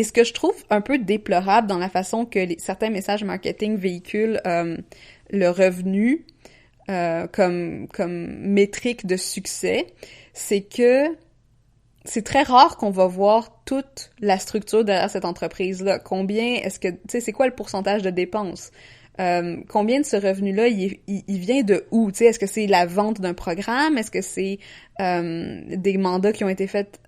Et ce que je trouve un peu déplorable dans la façon que certains messages marketing véhiculent le revenu comme métrique de succès, c'est que c'est très rare qu'on va voir toute la structure derrière cette entreprise-là. Combien est-ce que, tu sais, c'est quoi le pourcentage de dépenses? Combien de ce revenu-là, il vient de où? Tu sais, est-ce que c'est la vente d'un programme? Est-ce que c'est des mandats qui ont été faits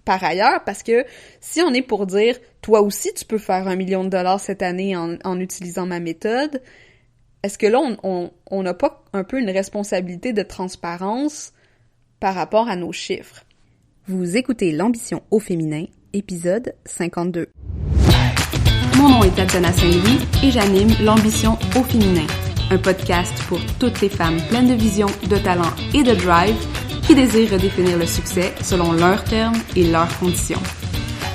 par ailleurs? Parce que si on est pour dire, toi aussi, tu peux faire $1 million cette année en utilisant ma méthode, est-ce que là, on n'a pas un peu une responsabilité de transparence par rapport à nos chiffres? Vous écoutez l'ambition au féminin, épisode 52. Mon nom est Tatiana Saint-Louis et j'anime l'ambition au féminin, un podcast pour toutes les femmes pleines de vision, de talent et de drive qui désirent redéfinir le succès selon leurs termes et leurs conditions.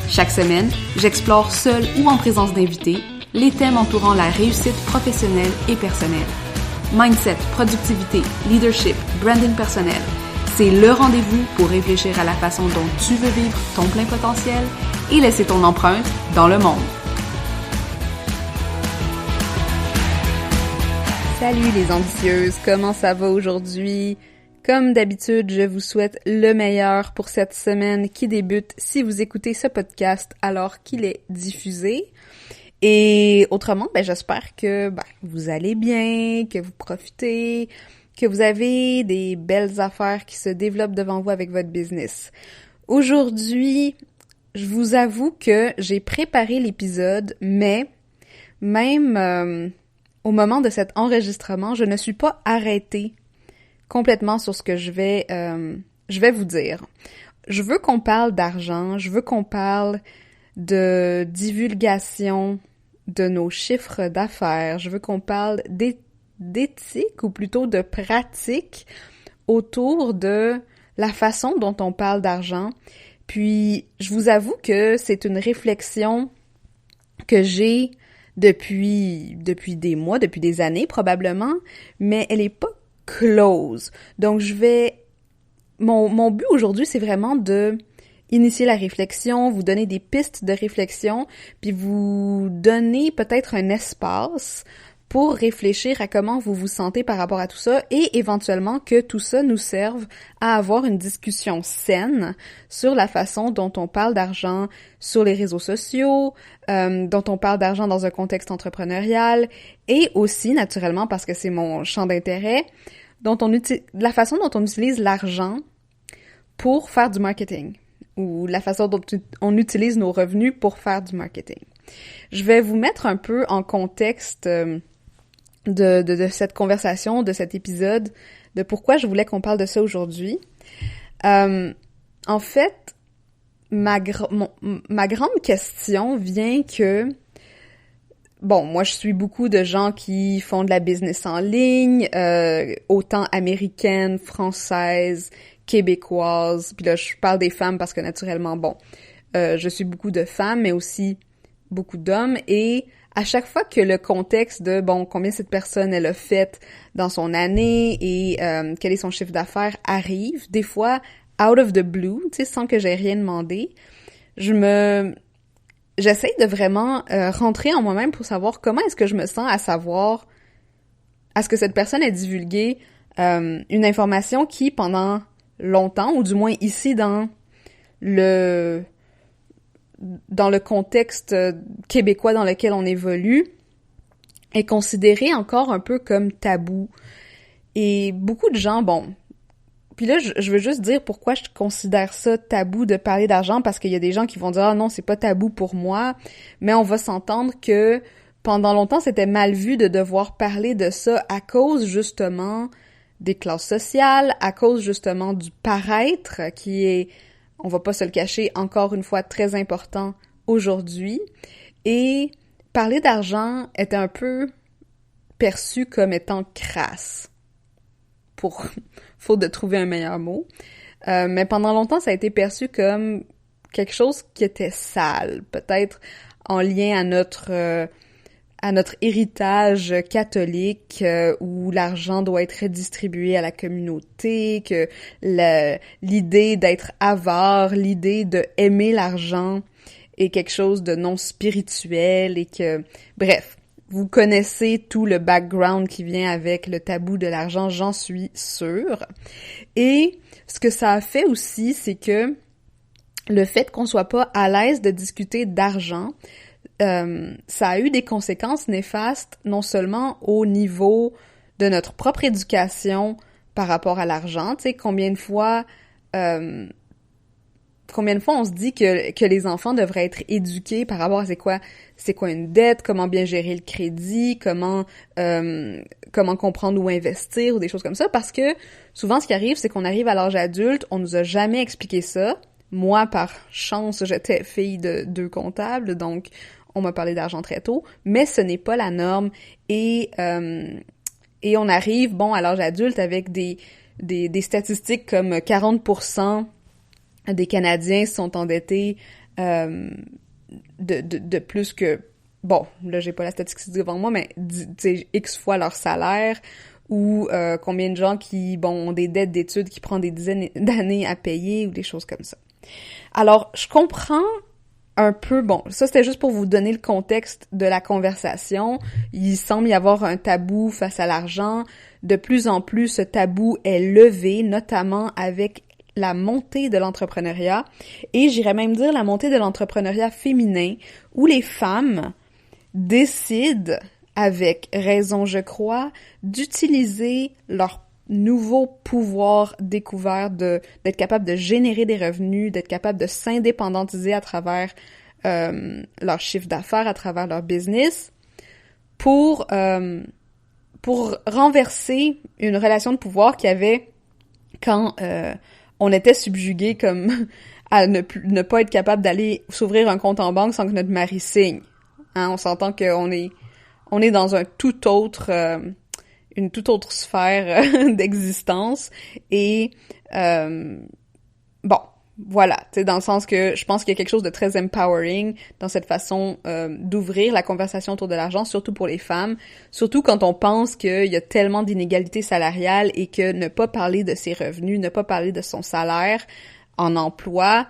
Chaque semaine, j'explore seule ou en présence d'invités les thèmes entourant la réussite professionnelle et personnelle. Mindset, productivité, leadership, branding personnel. C'est le rendez-vous pour réfléchir à la façon dont tu veux vivre ton plein potentiel et laisser ton empreinte dans le monde. Salut les ambitieuses, comment ça va aujourd'hui? Comme d'habitude, je vous souhaite le meilleur pour cette semaine qui débute si vous écoutez ce podcast alors qu'il est diffusé. Et autrement, j'espère que vous allez bien, que vous profitez, que vous avez des belles affaires qui se développent devant vous avec votre business. Aujourd'hui, je vous avoue que j'ai préparé l'épisode, mais même au moment de cet enregistrement, je ne suis pas arrêtée complètement sur ce que je vais vous dire. Je veux qu'on parle d'argent, je veux qu'on parle de divulgation de nos chiffres d'affaires, je veux qu'on parle d'éthique ou plutôt de pratique autour de la façon dont on parle d'argent. Puis, je vous avoue que c'est une réflexion que j'ai depuis des mois, depuis des années probablement, mais elle est pas close. Donc, mon but aujourd'hui, c'est vraiment de initier la réflexion, vous donner des pistes de réflexion, puis vous donner peut-être un espace pour réfléchir à comment vous vous sentez par rapport à tout ça et éventuellement que tout ça nous serve à avoir une discussion saine sur la façon dont on parle d'argent sur les réseaux sociaux, dont on parle d'argent dans un contexte entrepreneurial et aussi, naturellement, parce que c'est mon champ d'intérêt, la façon dont on utilise l'argent pour faire du marketing ou la façon dont on utilise nos revenus pour faire du marketing. Je vais vous mettre un peu en contexte de cette conversation, de cet épisode, de pourquoi je voulais qu'on parle de ça aujourd'hui. En fait, ma grande question vient que, moi je suis beaucoup de gens qui font de la business en ligne, autant américaine, française, québécoise, puis là je parle des femmes parce que naturellement, je suis beaucoup de femmes, mais aussi beaucoup d'hommes, et à chaque fois que le contexte de, combien cette personne elle a fait dans son année et quel est son chiffre d'affaires arrive, des fois, out of the blue, tu sais, sans que j'aie rien demandé, j'essaie de vraiment rentrer en moi-même pour savoir comment est-ce que je me sens à savoir, à ce que cette personne ait divulgué une information qui, pendant longtemps, ou du moins ici dans le contexte québécois dans lequel on évolue, est considéré encore un peu comme tabou. Et beaucoup de gens, puis là, je veux juste dire pourquoi je considère ça tabou de parler d'argent, parce qu'il y a des gens qui vont dire « Ah non, c'est pas tabou pour moi », mais on va s'entendre que pendant longtemps, c'était mal vu de devoir parler de ça à cause, justement, des classes sociales, à cause, justement, du paraître, qui est, on va pas se le cacher, encore une fois, très important aujourd'hui. Et parler d'argent est un peu perçu comme étant crasse, faute de trouver un meilleur mot. Mais pendant longtemps, ça a été perçu comme quelque chose qui était sale, peut-être en lien à notre héritage catholique où l'argent doit être redistribué à la communauté, que l'idée d'être avare, l'idée de aimer l'argent est quelque chose de non spirituel et que, bref, vous connaissez tout le background qui vient avec le tabou de l'argent, j'en suis sûre. Et ce que ça a fait aussi, c'est que le fait qu'on soit pas à l'aise de discuter d'argent, ça a eu des conséquences néfastes, non seulement au niveau de notre propre éducation par rapport à l'argent, tu sais, combien de fois on se dit que les enfants devraient être éduqués par rapport à c'est quoi une dette, comment bien gérer le crédit, comment comprendre où investir ou des choses comme ça, parce que souvent ce qui arrive, c'est qu'on arrive à l'âge adulte, on nous a jamais expliqué ça. Moi, par chance, j'étais fille de 2 comptables, donc on m'a parlé d'argent très tôt, mais ce n'est pas la norme et on arrive, bon, à l'âge adulte avec des statistiques comme 40% des Canadiens sont endettés de plus que, bon, là j'ai pas la statistique devant moi, mais tu sais, X fois leur salaire, ou combien de gens qui, bon, ont des dettes d'études qui prennent des dizaines d'années à payer, ou des choses comme ça. Alors, je comprends un peu, bon, ça c'était juste pour vous donner le contexte de la conversation. Il semble y avoir un tabou face à l'argent. De plus en plus, ce tabou est levé, notamment avec la montée de l'entrepreneuriat, et j'irais même dire la montée de l'entrepreneuriat féminin, où les femmes décident, avec raison je crois, d'utiliser leur nouveau pouvoir découvert d'être capable de générer des revenus, d'être capable de s'indépendantiser à travers leur chiffre d'affaires, à travers leur business, pour renverser une relation de pouvoir qu'il y avait quand on était subjugué comme à ne pas être capable d'aller s'ouvrir un compte en banque sans que notre mari signe. Hein, on s'entend qu'on est dans un tout autre une toute autre sphère d'existence et bon, voilà, tu sais, dans le sens que je pense qu'il y a quelque chose de très empowering dans cette façon d'ouvrir la conversation autour de l'argent, surtout pour les femmes, surtout quand on pense qu'il y a tellement d'inégalités salariales et que ne pas parler de ses revenus, ne pas parler de son salaire en emploi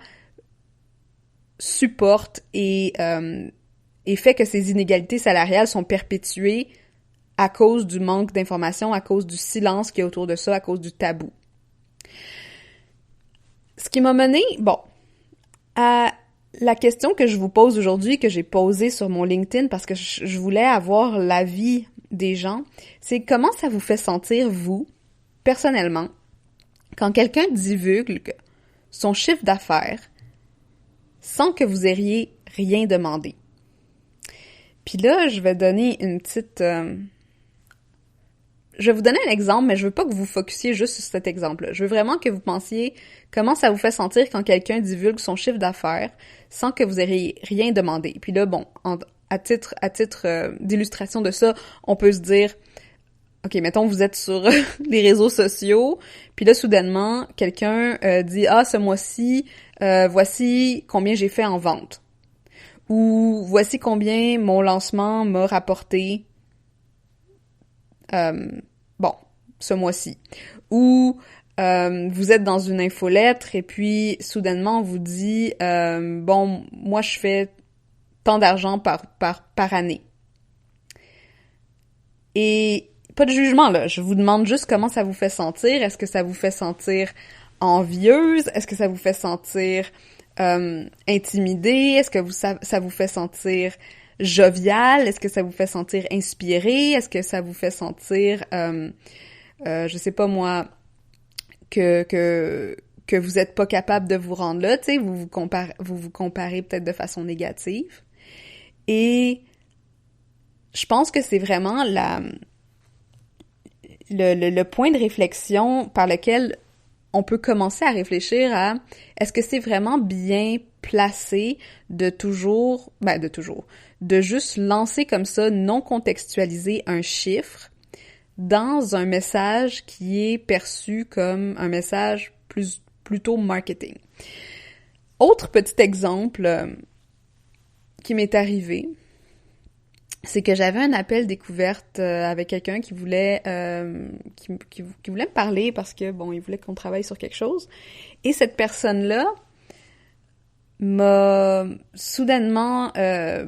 supporte et fait que ces inégalités salariales sont perpétuées à cause du manque d'information, à cause du silence qu'il y a autour de ça, à cause du tabou. Ce qui m'a mené, bon, à la question que je vous pose aujourd'hui, que j'ai posée sur mon LinkedIn parce que je voulais avoir l'avis des gens, c'est comment ça vous fait sentir, vous, personnellement, quand quelqu'un divulgue son chiffre d'affaires sans que vous ayez rien demandé. Puis là, je vais donner une petite... Je vais vous donner un exemple, mais je veux pas que vous focussiez juste sur cet exemple-là. Je veux vraiment que vous pensiez comment ça vous fait sentir quand quelqu'un divulgue son chiffre d'affaires sans que vous ayez rien demandé. Puis là, bon, à titre d'illustration de ça, on peut se dire, OK, mettons, vous êtes sur les réseaux sociaux, puis là, soudainement, quelqu'un dit « Ah, ce mois-ci, voici combien j'ai fait en vente. » Ou « Voici combien mon lancement m'a rapporté bon, ce mois-ci. » Ou vous êtes dans une infolettre et puis soudainement on vous dit bon, moi je fais tant d'argent par année. Et pas de jugement là, je vous demande juste comment ça vous fait sentir. Est-ce que ça vous fait sentir envieuse? Est-ce que ça vous fait sentir intimidée? Est-ce que ça vous fait sentir jovial? Est-ce que ça vous fait sentir inspiré? Est-ce que ça vous fait sentir, je sais pas moi, que vous êtes pas capable de vous rendre là, tu sais, vous vous comparez peut-être de façon négative. Et je pense que c'est vraiment le point de réflexion par lequel on peut commencer à réfléchir à est-ce que c'est vraiment bien placé de juste lancer comme ça, non contextualiser un chiffre dans un message qui est perçu comme un message plutôt marketing. Autre petit exemple qui m'est arrivé, c'est que j'avais un appel découverte avec quelqu'un qui voulait qui voulait me parler parce que bon, il voulait qu'on travaille sur quelque chose. Et cette personne-là m'a soudainement... elle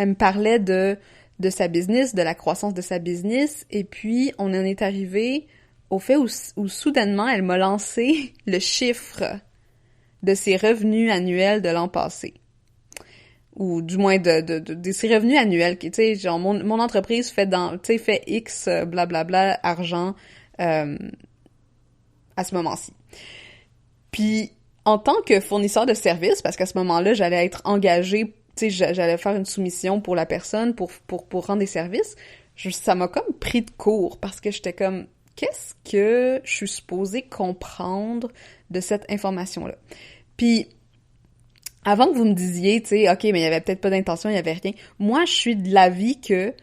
me parlait de sa business, de la croissance de sa business, et puis on en est arrivé au fait où soudainement, elle m'a lancé le chiffre de ses revenus annuels de l'an passé. Ou du moins de ses revenus annuels, qui, tu sais, genre, mon entreprise fait fait X, blablabla, argent, à ce moment-ci. Puis, en tant que fournisseur de services, parce qu'à ce moment-là, j'allais être engagée, tu sais, j'allais faire une soumission pour la personne, pour rendre des services, ça m'a comme pris de court, parce que j'étais comme, qu'est-ce que je suis supposée comprendre de cette information-là? Puis, avant que vous me disiez, tu sais, OK, mais il y avait peut-être pas d'intention, il y avait rien, moi, je suis de l'avis que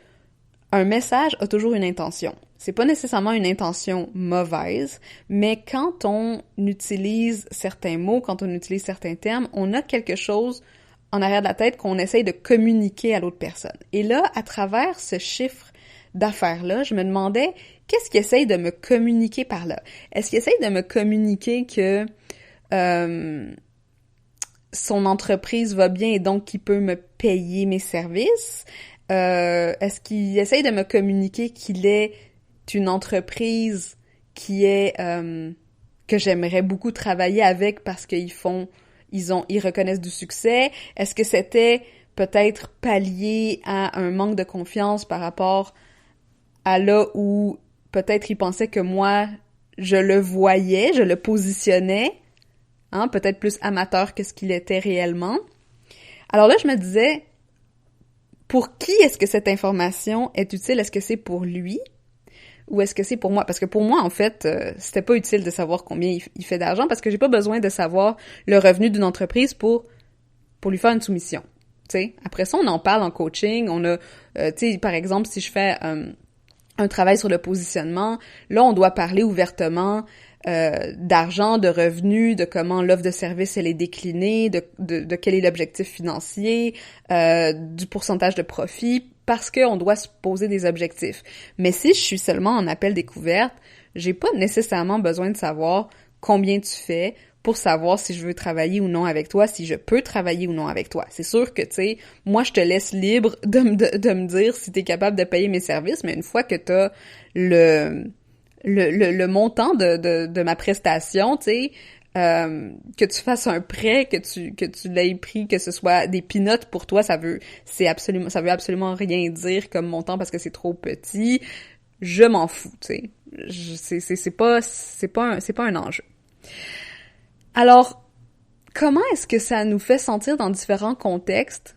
un message a toujours une intention. C'est pas nécessairement une intention mauvaise, mais quand on utilise certains mots, quand on utilise certains termes, on a quelque chose en arrière de la tête qu'on essaye de communiquer à l'autre personne. Et là, à travers ce chiffre d'affaires-là, je me demandais, qu'est-ce qu'il essaye de me communiquer par là? Est-ce qu'il essaye de me communiquer que son entreprise va bien et donc qu'il peut me payer mes services? Est-ce qu'il essaye de me communiquer qu'il est une entreprise qui est que j'aimerais beaucoup travailler avec parce qu'ils reconnaissent du succès? Est-ce que c'était peut-être pallier à un manque de confiance par rapport à là où peut-être ils pensaient que moi je le voyais, je le positionnais, hein, peut-être plus amateur que ce qu'il était réellement. Alors là, je me disais, pour qui est-ce que cette information est utile? Est-ce que c'est pour lui? Ou est-ce que c'est pour moi? Parce que pour moi, en fait, c'était pas utile de savoir combien il fait d'argent parce que j'ai pas besoin de savoir le revenu d'une entreprise pour lui faire une soumission. Tu sais, après ça, on en parle en coaching. On a, tu sais, par exemple, si je fais un travail sur le positionnement, là, on doit parler ouvertement d'argent, de revenus, de comment l'offre de service elle est déclinée, de quel est l'objectif financier, du pourcentage de profit, parce qu'on doit se poser des objectifs. Mais si je suis seulement en appel découverte, j'ai pas nécessairement besoin de savoir combien tu fais pour savoir si je veux travailler ou non avec toi, si je peux travailler ou non avec toi. C'est sûr que, tu sais, moi, je te laisse libre de me dire si t'es capable de payer mes services, mais une fois que t'as le montant de ma prestation, tu sais, que tu fasses un prêt, que tu l'aies pris, que ce soit des peanuts pour toi, ça veut absolument rien dire comme montant parce que c'est trop petit. Je m'en fous, tu sais. C'est pas un enjeu. Alors, comment est-ce que ça nous fait sentir dans différents contextes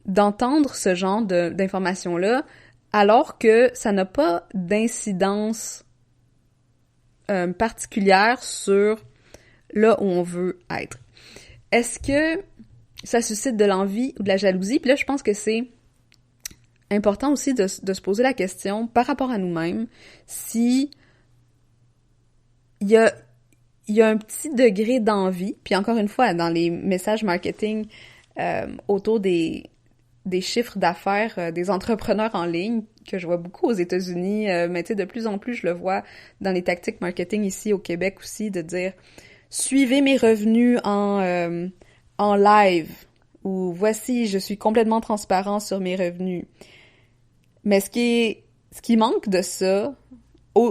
d'entendre ce genre d'informations-là alors que ça n'a pas d'incidence particulière sur là où on veut être? Est-ce que ça suscite de l'envie ou de la jalousie? Puis là, je pense que c'est important aussi de se poser la question par rapport à nous-mêmes si il y a un petit degré d'envie, puis encore une fois, dans les messages marketing autour des chiffres d'affaires des entrepreneurs en ligne, que je vois beaucoup aux États-Unis, mais tu sais, de plus en plus, je le vois dans les tactiques marketing ici au Québec aussi, de dire « Suivez mes revenus en live » ou « Voici, je suis complètement transparent sur mes revenus ». Mais ce qui manque de ça, tu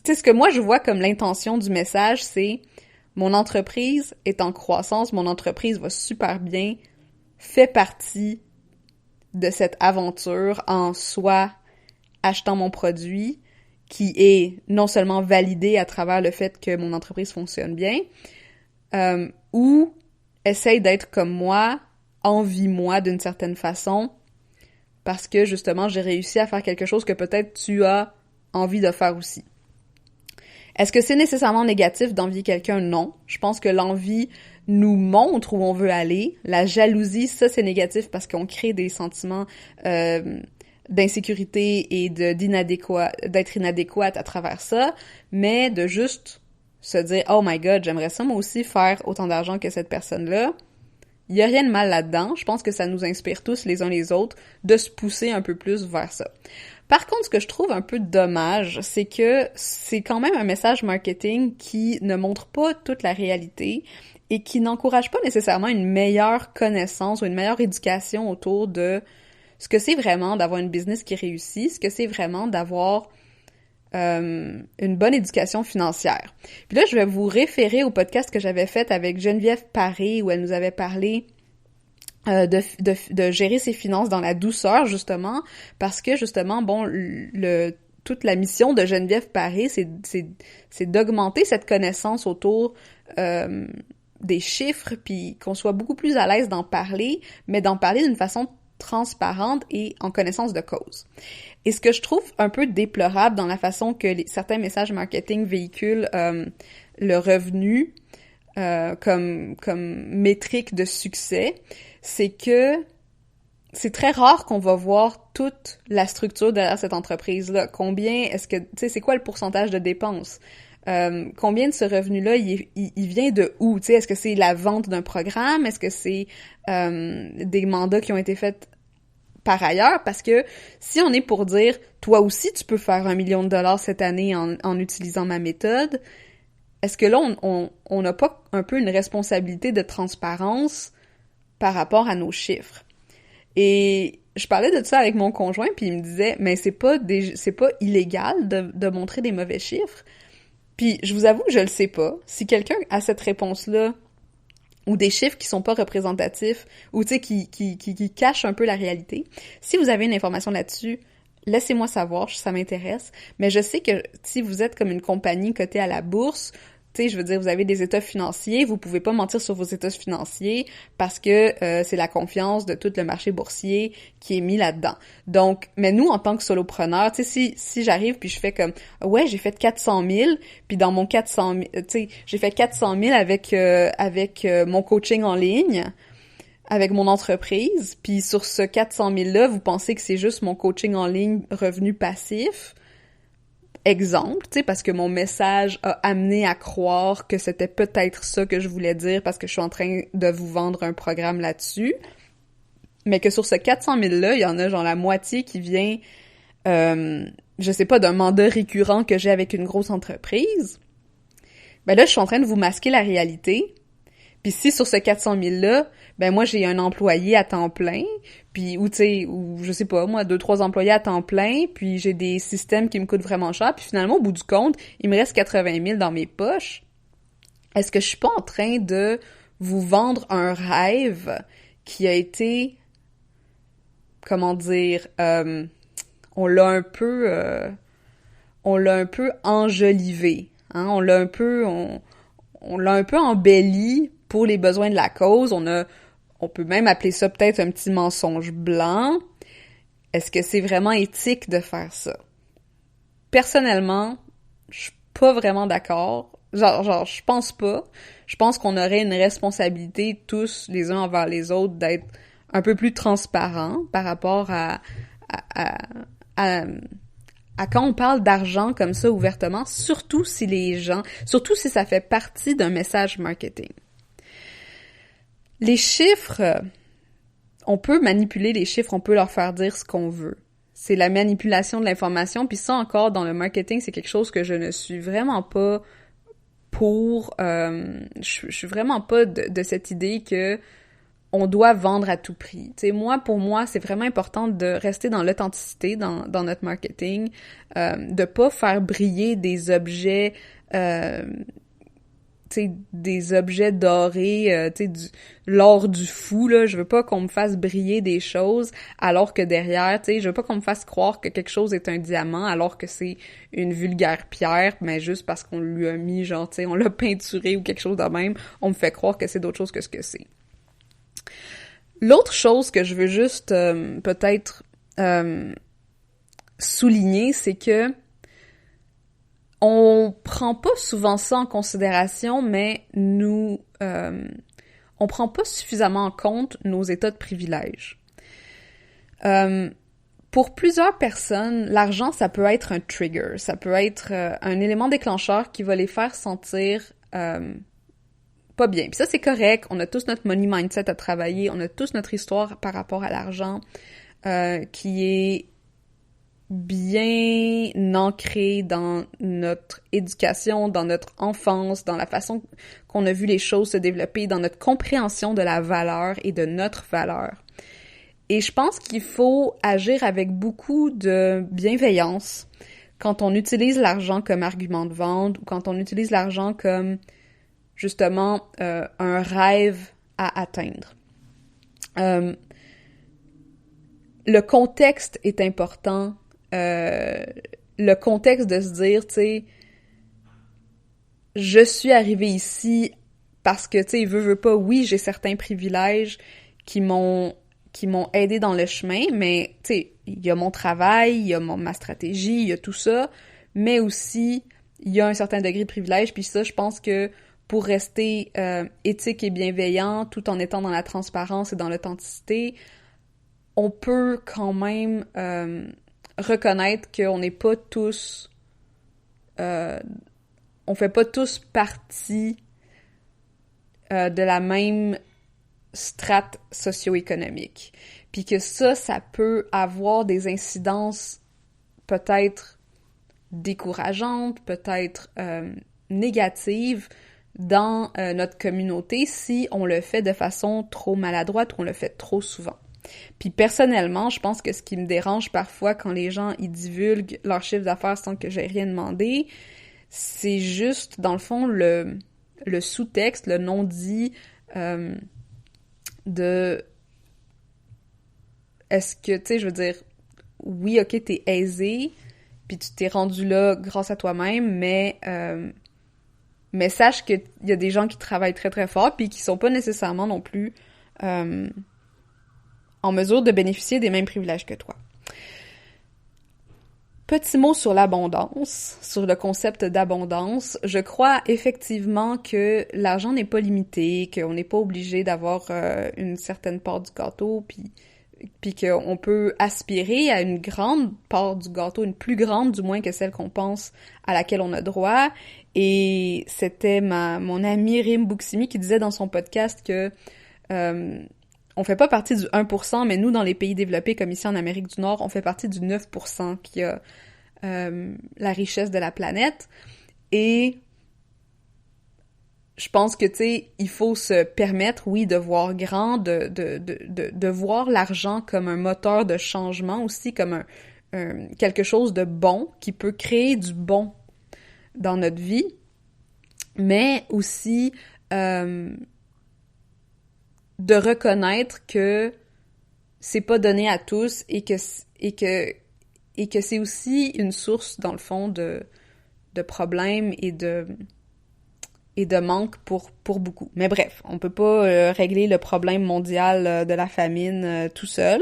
sais, ce que moi je vois comme l'intention du message, c'est mon entreprise est en croissance, mon entreprise va super bien, fait partie de cette aventure en soit achetant mon produit, qui est non seulement validé à travers le fait que mon entreprise fonctionne bien, ou essaye d'être comme moi, envie-moi d'une certaine façon, parce que justement j'ai réussi à faire quelque chose que peut-être tu as envie de faire aussi. Est-ce que c'est nécessairement négatif d'envier quelqu'un? Non. Je pense que l'envie nous montre où on veut aller. La jalousie, ça, c'est négatif parce qu'on crée des sentiments d'insécurité et d'être inadéquate à travers ça, mais de juste se dire « Oh my God, j'aimerais ça moi aussi faire autant d'argent que cette personne-là », il y a rien de mal là-dedans. Je pense que ça nous inspire tous les uns les autres de se pousser un peu plus vers ça. Par contre, ce que je trouve un peu dommage, c'est que c'est quand même un message marketing qui ne montre pas toute la réalité et qui n'encourage pas nécessairement une meilleure connaissance ou une meilleure éducation autour de ce que c'est vraiment d'avoir une business qui réussit, ce que c'est vraiment d'avoir une bonne éducation financière. Puis là, je vais vous référer au podcast que j'avais fait avec Geneviève Paré, où elle nous avait parlé de gérer ses finances dans la douceur, justement, parce que, justement, bon, toute la mission de Geneviève Paré, c'est d'augmenter cette connaissance autour des chiffres, puis qu'on soit beaucoup plus à l'aise d'en parler, mais d'en parler d'une façon transparente et en connaissance de cause. Et ce que je trouve un peu déplorable dans la façon que certains messages marketing véhiculent le revenu comme métrique de succès, c'est que c'est très rare qu'on va voir toute la structure derrière cette entreprise-là. Combien est-ce que, tu sais, c'est quoi le pourcentage de dépenses? Combien de ce revenu-là, il vient de où? Tu sais, est-ce que c'est la vente d'un programme? Est-ce que c'est des mandats qui ont été faits par ailleurs? Parce que si on est pour dire, toi aussi, tu peux faire 1 million de dollars cette année en utilisant ma méthode, est-ce que là, on n'a pas un peu une responsabilité de transparence par rapport à nos chiffres? Et je parlais de ça avec mon conjoint, puis il me disait, mais c'est pas illégal de montrer des mauvais chiffres. Puis je vous avoue que je le sais pas. Si quelqu'un a cette réponse-là, ou des chiffres qui sont pas représentatifs, ou tu sais, qui cachent un peu la réalité, si vous avez une information là-dessus, laissez-moi savoir, ça m'intéresse. Mais je sais que si vous êtes comme une compagnie cotée à la bourse, tu sais, je veux dire, vous avez des états financiers, vous pouvez pas mentir sur vos états financiers parce que c'est la confiance de tout le marché boursier qui est mis là-dedans. Donc, mais nous, en tant que solopreneur, tu sais, si j'arrive puis je fais comme, ouais, j'ai fait 400 000, puis dans mon 400 000, tu sais, j'ai fait 400 000 avec mon coaching en ligne, avec mon entreprise, puis sur ce 400 000-là, vous pensez que c'est juste mon coaching en ligne revenu passif? Exemple, tu sais, parce que mon message a amené à croire que c'était peut-être ça que je voulais dire parce que je suis en train de vous vendre un programme là-dessus, mais que sur ce 400 000-là, il y en a genre la moitié qui vient, je sais pas, d'un mandat récurrent que j'ai avec une grosse entreprise. Ben là, je suis en train de vous masquer la réalité. Puis si sur ce 400 000-là, ben moi, j'ai un employé à temps plein, puis ou tu sais, ou je sais pas, moi, 2-3 employés à temps plein, puis j'ai des systèmes qui me coûtent vraiment cher, puis finalement, au bout du compte, il me reste 80 000 dans mes poches. Est-ce que je suis pas en train de vous vendre un rêve qui a été, comment dire, on l'a un peu enjolivé, hein? On l'a un peu embelli pour les besoins de la cause. On peut même appeler ça peut-être un petit mensonge blanc. Est-ce que c'est vraiment éthique de faire ça? Personnellement, je suis pas vraiment d'accord. Genre, je pense pas. Je pense qu'on aurait une responsabilité tous les uns envers les autres d'être un peu plus transparents par rapport à quand on parle d'argent comme ça ouvertement, surtout si ça fait partie d'un message marketing. Les chiffres, on peut manipuler les chiffres, on peut leur faire dire ce qu'on veut. C'est la manipulation de l'information, puis ça encore dans le marketing, c'est quelque chose que je ne suis vraiment pas pour. Je suis vraiment pas de cette idée que on doit vendre à tout prix. Tu sais, pour moi, c'est vraiment important de rester dans l'authenticité dans notre marketing, de pas faire briller des objets, tu sais, des objets dorés, tu sais, l'or du fou, là. Je veux pas qu'on me fasse briller des choses alors que derrière, tu sais, je veux pas qu'on me fasse croire que quelque chose est un diamant alors que c'est une vulgaire pierre, mais juste parce qu'on lui a mis, genre, tu sais, on l'a peinturé ou quelque chose de même, on me fait croire que c'est d'autre chose que ce que c'est. L'autre chose que je veux juste peut-être souligner, c'est que on prend pas souvent ça en considération, mais on prend pas suffisamment en compte nos états de privilège. Pour plusieurs personnes, l'argent, ça peut être un trigger, ça peut être un élément déclencheur qui va les faire sentir pas bien. Puis ça, c'est correct. On a tous notre money mindset à travailler. On a tous notre histoire par rapport à l'argent qui est bien ancré dans notre éducation, dans notre enfance, dans la façon qu'on a vu les choses se développer, dans notre compréhension de la valeur et de notre valeur. Et je pense qu'il faut agir avec beaucoup de bienveillance quand on utilise l'argent comme argument de vente ou quand on utilise l'argent comme, justement, un rêve à atteindre. Le contexte est important. Le contexte de se dire, tu sais, je suis arrivée ici parce que, tu sais, veux pas, oui, j'ai certains privilèges qui m'ont aidé dans le chemin, mais, tu sais, il y a mon travail, il y a ma stratégie, il y a tout ça, mais aussi, il y a un certain degré de privilège, puis ça, je pense que pour rester éthique et bienveillant, tout en étant dans la transparence et dans l'authenticité, on peut quand même reconnaître qu'on n'est pas tous... on fait pas tous partie de la même strate socio-économique. Puis que ça peut avoir des incidences peut-être décourageantes, peut-être négatives dans notre communauté si on le fait de façon trop maladroite ou on le fait trop souvent. Puis personnellement, je pense que ce qui me dérange parfois quand les gens ils divulguent leur chiffre d'affaires sans que j'aie rien demandé, c'est juste, dans le fond, le sous-texte, le non-dit de... Est-ce que, tu sais, je veux dire, oui, ok, t'es aisé, puis tu t'es rendu là grâce à toi-même, mais sache qu'il y a des gens qui travaillent très très fort, puis qui sont pas nécessairement non plus en mesure de bénéficier des mêmes privilèges que toi. Petit mot sur l'abondance, sur le concept d'abondance. Je crois effectivement que l'argent n'est pas limité, qu'on n'est pas obligé d'avoir une certaine part du gâteau, puis qu'on peut aspirer à une grande part du gâteau, une plus grande du moins que celle qu'on pense à laquelle on a droit. Et c'était mon amie Rim Bouksimi qui disait dans son podcast que on fait pas partie du 1%, mais nous, dans les pays développés, comme ici en Amérique du Nord, on fait partie du 9% qui a la richesse de la planète. Et je pense que, tu sais, il faut se permettre, oui, de voir grand, de voir l'argent comme un moteur de changement aussi, comme quelque chose de bon, qui peut créer du bon dans notre vie, mais aussi de reconnaître que c'est pas donné à tous et que c'est aussi une source, dans le fond, de problèmes et de manque pour beaucoup. Mais bref, on peut pas régler le problème mondial de la famine tout seul.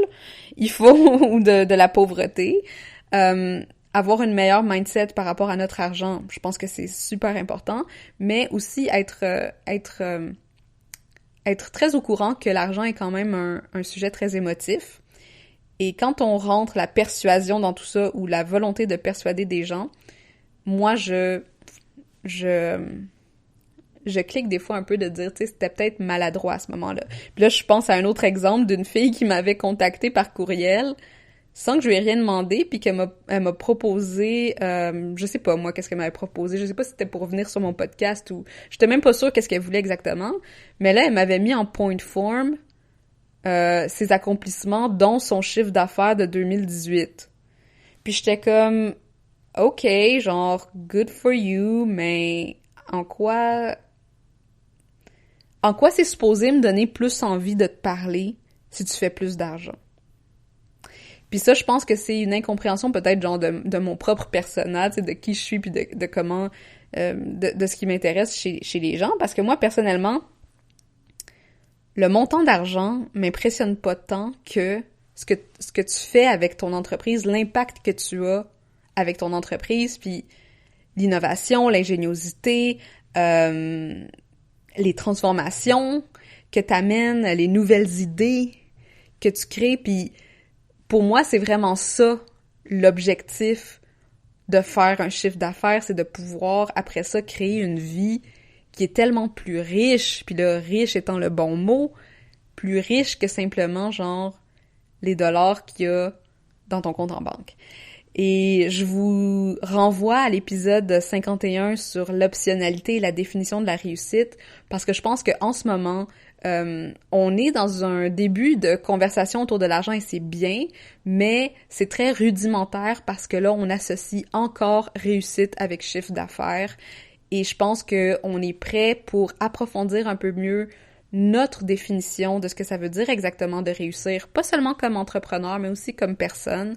Il faut, ou de la pauvreté. Avoir une meilleure mindset par rapport à notre argent, je pense que c'est super important, mais aussi être très au courant que l'argent est quand même un sujet très émotif. Et quand on rentre la persuasion dans tout ça, ou la volonté de persuader des gens, moi, je clique des fois un peu de dire, tu sais, c'était peut-être maladroit à ce moment-là. Puis là, je pense à un autre exemple d'une fille qui m'avait contactée par courriel, sans que je lui ai rien demandé, puis qu'elle m'a proposé, je sais pas moi qu'est-ce qu'elle m'avait proposé, je sais pas si c'était pour venir sur mon podcast ou... J'étais même pas sûre qu'est-ce qu'elle voulait exactement, mais là, elle m'avait mis en point form ses accomplissements, dont son chiffre d'affaires de 2018. Puis j'étais comme, ok, genre, good for you, mais en quoi c'est supposé me donner plus envie de te parler si tu fais plus d'argent? Puis ça, je pense que c'est une incompréhension peut-être genre de mon propre persona, tu sais, de qui je suis puis de comment, de ce qui m'intéresse chez les gens. Parce que moi, personnellement, le montant d'argent m'impressionne pas tant que ce que tu fais avec ton entreprise, l'impact que tu as avec ton entreprise, puis l'innovation, l'ingéniosité, les transformations que t'amènes, les nouvelles idées que tu crées, puis pour moi, c'est vraiment ça l'objectif de faire un chiffre d'affaires, c'est de pouvoir, après ça, créer une vie qui est tellement plus riche, puis là, riche étant le bon mot, plus riche que simplement, genre, les dollars qu'il y a dans ton compte en banque. Et je vous renvoie à l'épisode 51 sur l'optionnalité et la définition de la réussite, parce que je pense qu'en ce moment, on est dans un début de conversation autour de l'argent et c'est bien, mais c'est très rudimentaire parce que là, on associe encore réussite avec chiffre d'affaires. Et je pense qu'on est prêt pour approfondir un peu mieux notre définition de ce que ça veut dire exactement de réussir, pas seulement comme entrepreneur, mais aussi comme personne.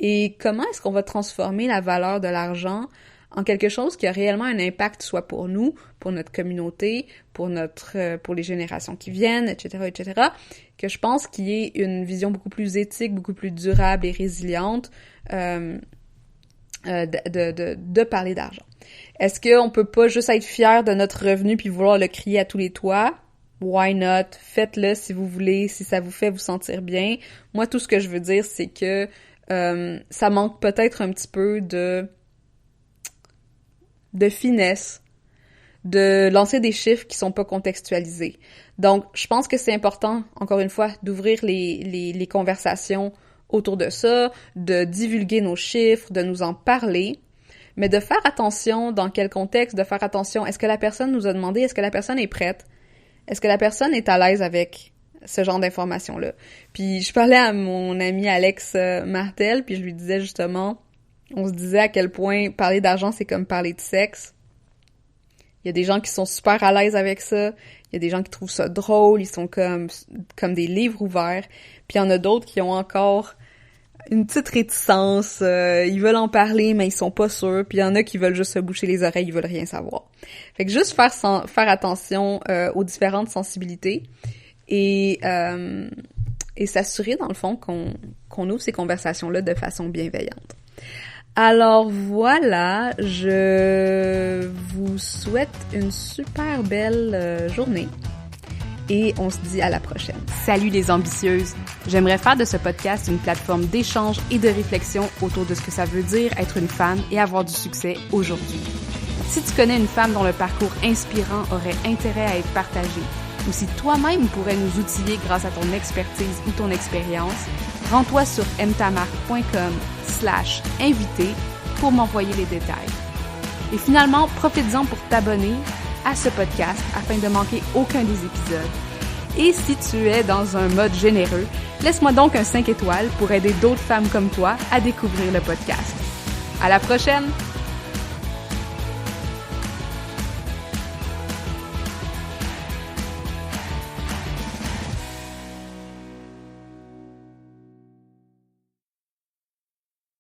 Et comment est-ce qu'on va transformer la valeur de l'argent en quelque chose qui a réellement un impact, soit pour nous, pour notre communauté, pour les générations qui viennent, etc., etc., que je pense qu'il y ait une vision beaucoup plus éthique, beaucoup plus durable et résiliente de parler d'argent. Est-ce qu'on peut pas juste être fier de notre revenu puis vouloir le crier à tous les toits? Why not? Faites-le si vous voulez, si ça vous fait vous sentir bien. Moi, tout ce que je veux dire, c'est que ça manque peut-être un petit peu de finesse, de lancer des chiffres qui sont pas contextualisés. Donc, je pense que c'est important, encore une fois, d'ouvrir les conversations autour de ça, de divulguer nos chiffres, de nous en parler, mais de faire attention dans quel contexte, de faire attention, est-ce que la personne nous a demandé, est-ce que la personne est prête? Est-ce que la personne est à l'aise avec ce genre d'informations-là? Puis je parlais à mon ami Alex Martel, puis je lui disais justement, on se disait à quel point parler d'argent, c'est comme parler de sexe. Il y a des gens qui sont super à l'aise avec ça, il y a des gens qui trouvent ça drôle, ils sont comme des livres ouverts, puis il y en a d'autres qui ont encore une petite réticence, ils veulent en parler, mais ils sont pas sûrs, puis il y en a qui veulent juste se boucher les oreilles, ils veulent rien savoir. Fait que juste faire attention aux différentes sensibilités et s'assurer, dans le fond, qu'on ouvre ces conversations-là de façon bienveillante. Alors voilà, je vous souhaite une super belle journée et on se dit à la prochaine. Salut les ambitieuses! J'aimerais faire de ce podcast une plateforme d'échange et de réflexion autour de ce que ça veut dire être une femme et avoir du succès aujourd'hui. Si tu connais une femme dont le parcours inspirant aurait intérêt à être partagé, ou si toi-même pourrais nous outiller grâce à ton expertise ou ton expérience, rends-toi sur mtamarque.com/invité pour m'envoyer les détails. Et finalement, profites-en pour t'abonner à ce podcast afin de manquer aucun des épisodes. Et si tu es dans un mode généreux, laisse-moi donc un 5 étoiles pour aider d'autres femmes comme toi à découvrir le podcast. À la prochaine!